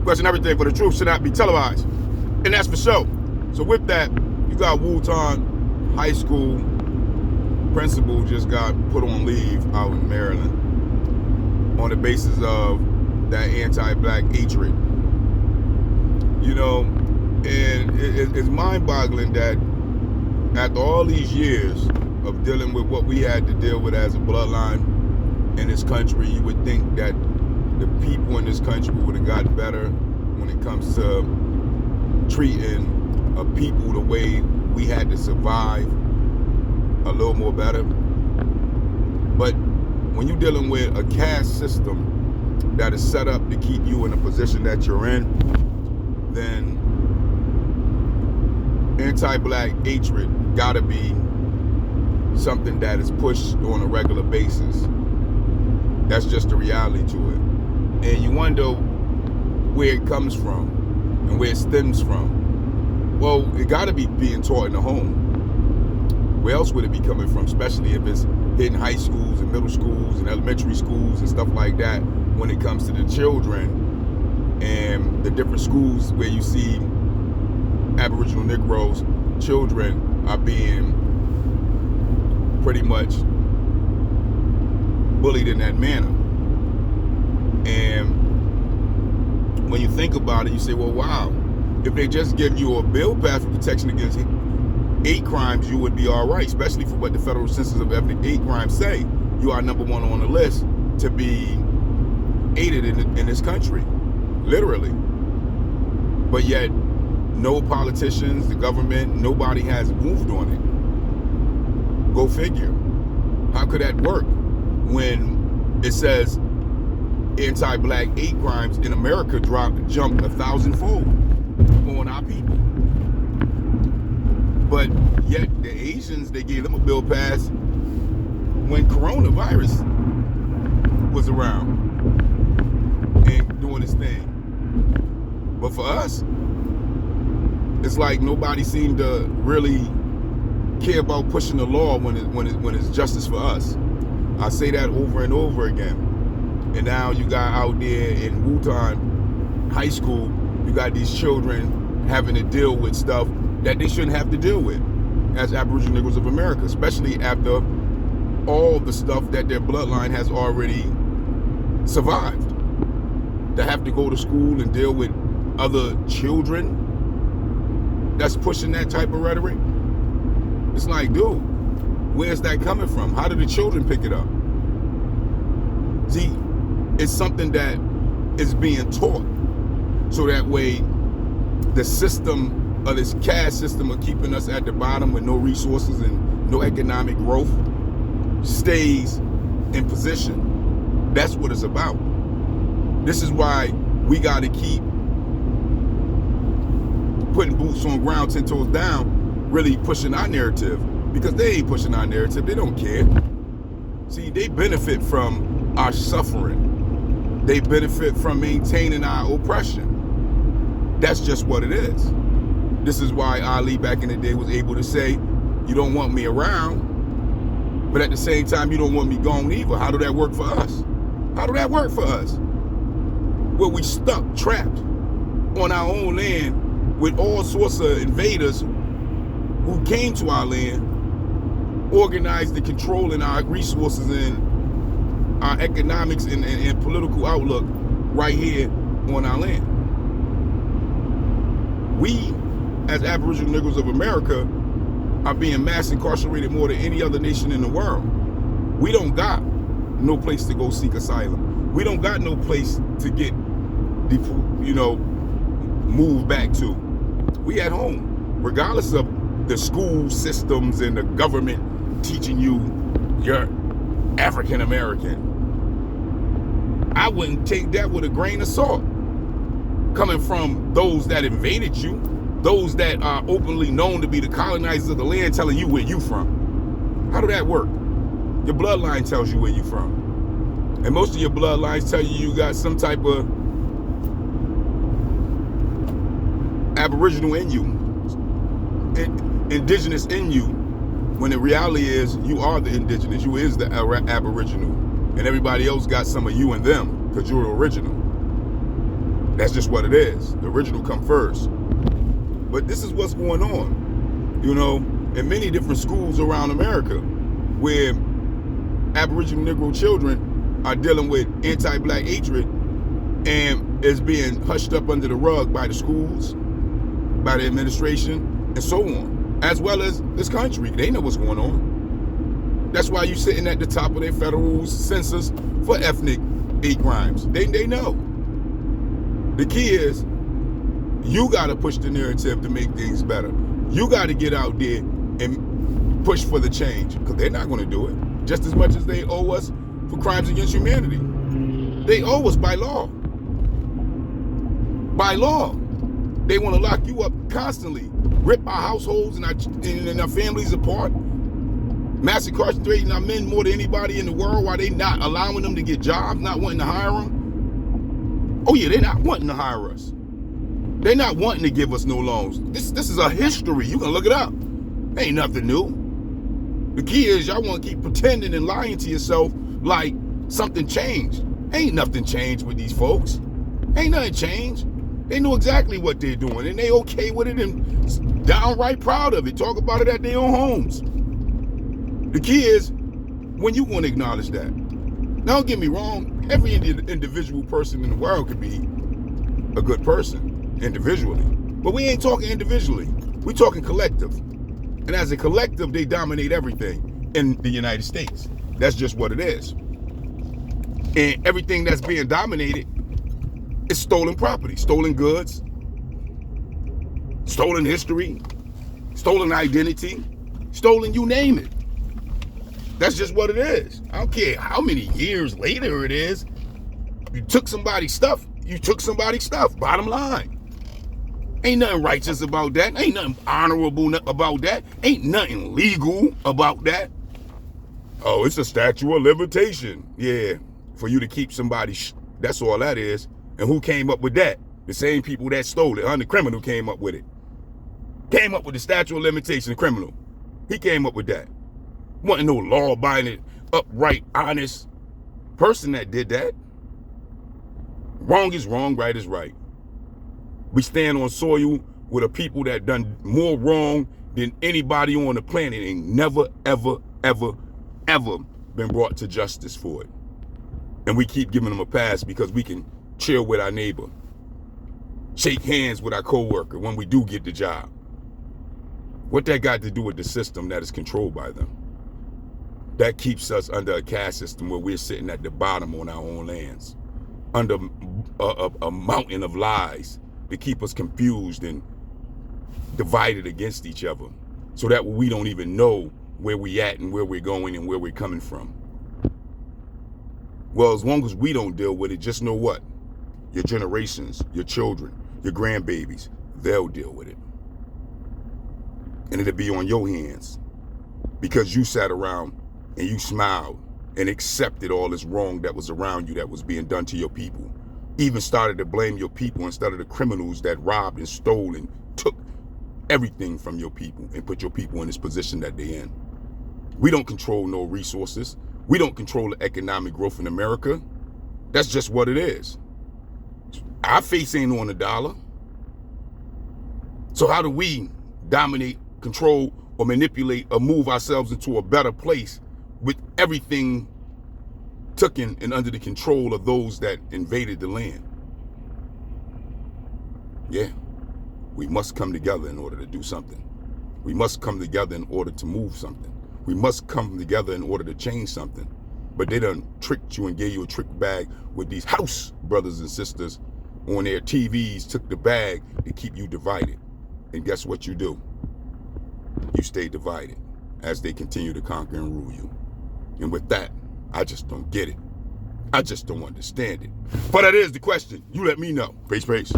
question everything, for the truth should not be televised. And that's for sure. So with that, you got Woolton High School principal just got put on leave out in Maryland on the basis of that anti-black hatred. You know, and it's mind-boggling that after all these years of dealing with what we had to deal with as a bloodline in this country, you would think that the people in this country would have gotten better when it comes to treating a people the way we had to survive a little more better. But when you're dealing with a caste system that is set up to keep you in the position that you're in, then anti-black hatred gotta be something that is pushed on a regular basis. That's just the reality to it. And you wonder where it comes from and where it stems from. Well, it gotta be being taught in the home. Where else would it be coming from, especially if it's hitting high schools and middle schools and elementary schools and stuff like that, when it comes to the children and the different schools where you see Aboriginal Negroes children are being pretty much bullied in that manner. And when you think about it, you say, well, wow, if they just give you a bill passed for protection against hate crimes, you would be all right, especially for what the Federal Census of Ethnic Hate Crimes say. You are number one on the list to be aided in this country, literally. But yet, no politicians, the government, nobody has moved on it. Go figure. How could that work when it says anti-black hate crimes in America jumped 1,000-fold on our people? But yet the Asians, they gave them a bill passed when coronavirus was around and doing its thing. But for us, it's like nobody seemed to really care about pushing the law when it's justice for us. I say that over and over again. And now you got out there in Woolton High School, you got these children having to deal with stuff that they shouldn't have to deal with as Aboriginal Negroes of America, especially after all the stuff that their bloodline has already survived. To have to go to school and deal with other children that's pushing that type of rhetoric. It's like, dude, where's that coming from? How do the children pick it up? See, it's something that is being taught. So that way, the system of this caste system of keeping us at the bottom with no resources and no economic growth stays in position. That's what it's about. This is why we got to keep putting boots on ground, 10 toes down, really pushing our narrative, because they ain't pushing our narrative. They don't care. See, they benefit from our suffering. They benefit from maintaining our oppression. That's just what it is. This is why Ali back in the day was able to say, you don't want me around, but at the same time, you don't want me gone either. How do that work for us? How do that work for us? Well, we stuck, trapped on our own land with all sorts of invaders who came to our land, organized the controlling our resources and our economics and political outlook right here on our land. We, as Aboriginal Negroes of America, are being mass incarcerated more than any other nation in the world. We don't got no place to go seek asylum. We don't got no place to get, move back to. We at home, regardless of the school systems and the government teaching you you're African American. I wouldn't take that with a grain of salt. Coming from those that invaded you, those that are openly known to be the colonizers of the land, telling you where you from. How do that work? Your bloodline tells you where you from. And most of your bloodlines tell you you got some type of Aboriginal in you, indigenous in you, when the reality is you are the indigenous, you is the Aboriginal, and everybody else got some of you and them because you're original. That's just what it is. The original come first. But this is what's going on, you know, in many different schools around America, where Aboriginal Negro children are dealing with anti-black hatred and is being hushed up under the rug by the schools, by the administration, and so on, as well as this country. They know what's going on. That's why you're sitting at the top of their federal census for ethnic hate crimes. They know. The key is, you got to push the narrative to make things better. You got to get out there and push for the change, because they're not going to do it. Just as much as they owe us for crimes against humanity. They owe us by law. By law. They want to lock you up constantly, rip our households and our families apart, mass incarcerating our men more than anybody in the world, while they not allowing them to get jobs, not wanting to hire them. Oh yeah, they're not wanting to hire us. They're not wanting to give us no loans. This is a history. You can look it up. Ain't nothing new. The key is y'all want to keep pretending and lying to yourself like something changed. Ain't nothing changed with these folks. Ain't nothing changed. They know exactly what they're doing, and they okay with it and downright proud of it. Talk about it at their own homes. The key is, when you want to acknowledge that. Now, don't get me wrong, every individual person in the world could be a good person individually. But we ain't talking individually. We talking collective. And as a collective, they dominate everything in the United States. That's just what it is. And everything that's being dominated is stolen property, stolen goods, stolen history, stolen identity, stolen you name it. That's just what it is. I don't care how many years later it is. You took somebody's stuff, you took somebody's stuff, bottom line. Ain't nothing righteous about that. Ain't nothing honorable about that. Ain't nothing legal about that. Oh, it's a statute of limitation. Yeah, for you to keep somebody, that's all that is. And who came up with that? The same people that stole it. The criminal came up with it. Came up with the statute of limitation, the criminal. He came up with that. Wasn't no law-abiding, upright, honest person that did that. Wrong is wrong, right is right. We stand on soil with a people that done more wrong than anybody on the planet, ain't never, ever, ever, ever been brought to justice for it. And we keep giving them a pass because we can chill with our neighbor, shake hands with our coworker when we do get the job. What that got to do with the system that is controlled by them? That keeps us under a caste system where we're sitting at the bottom on our own lands, under a mountain of lies to keep us confused and divided against each other, so that we don't even know where we at and where we're going and where we're coming from. Well, as long as we don't deal with it, just know what? Your generations, your children, your grandbabies, they'll deal with it. And it'll be on your hands because you sat around and you smiled and accepted all this wrong that was around you that was being done to your people. Even started to blame your people instead of the criminals that robbed and stole and took everything from your people and put your people in this position that they're in. We don't control no resources. We don't control the economic growth in America. That's just what it is. Our face ain't on the dollar. So how do we dominate, control, or manipulate or move ourselves into a better place with everything taken and under the control of those that invaded the land? Yeah, we must come together in order to do something. We must come together in order to move something. We must come together in order to change something. But they done tricked you and gave you a trick bag with these house brothers and sisters on their TVs, took the bag to keep you divided. And guess what you do? You stay divided as they continue to conquer and rule you. And with that, I just don't get it. I just don't understand it. But that is the question. You let me know. Peace, peace.